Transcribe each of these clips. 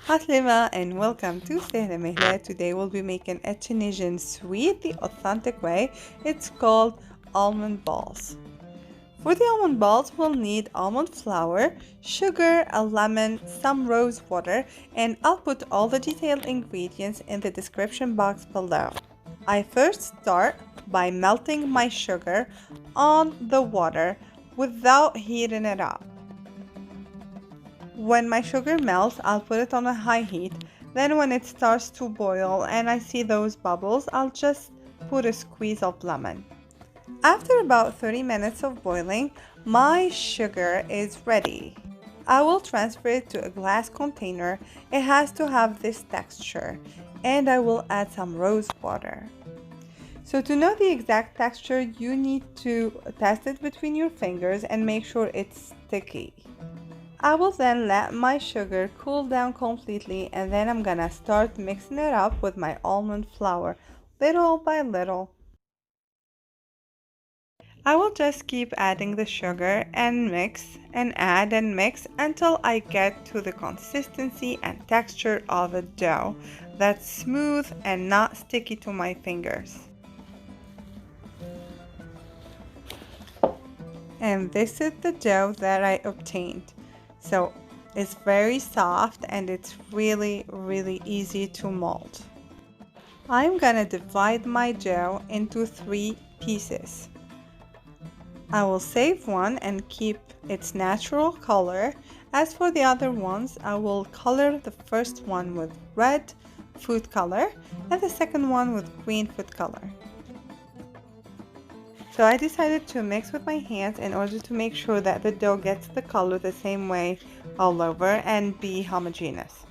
Haslima and welcome to Sehla Mehla. Today we'll be making a Tunisian sweet the authentic way. It's called almond balls. For the almond balls, we'll need almond flour, sugar, a lemon, some rose water, and I'll put all the detailed ingredients in the description box below. I first start by melting my sugar on the water without heating it up. When my sugar melts, I'll put it on a high heat. Then when it starts to boil and I see those bubbles, I'll just put a squeeze of lemon. After about 30 minutes of boiling, my sugar is ready. I will transfer it to a glass container. It has to have this texture, and I will add some rose water. So to know the exact texture, you need to test it between your fingers and make sure it's sticky. I will then let my sugar cool down completely, and then I'm gonna start mixing it up with my almond flour little by little. I will just keep adding the sugar and mix and add and mix until I get to the consistency and texture of a dough that's smooth and not sticky to my fingers. And this is the dough that I obtained. So it's very soft and it's really easy to mold. I'm gonna divide my dough into 3 pieces. I will save one and keep its natural color. As for the other ones, I will color the first one with red food color and the second one with green food color. So I decided to mix with my hands in order to make sure that the dough gets the color the same way all over and be homogeneous.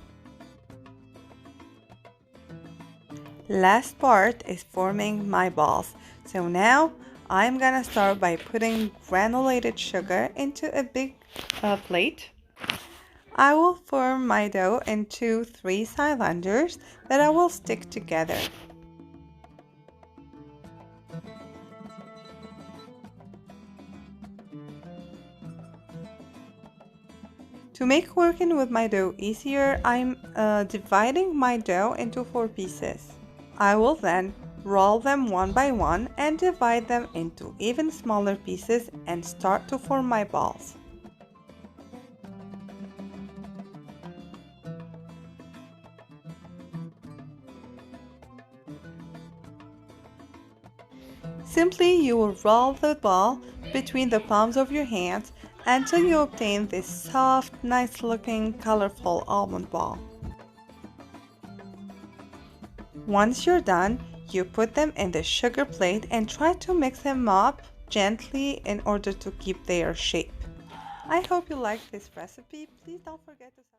Last part is forming my balls. So now I'm gonna start by putting granulated sugar into a big plate. I will form my dough into 3 cylinders that I will stick together. To make working with my dough easier, I'm dividing my dough into 4 pieces. I will then roll them one by one and divide them into even smaller pieces and start to form my balls. Simply, you will roll the ball between the palms of your hands until you obtain this soft, nice looking, colorful almond ball. Once you're done, you put them in the sugar plate and try to mix them up gently in order to keep their shape. I hope you like this recipe. Please don't forget to subscribe.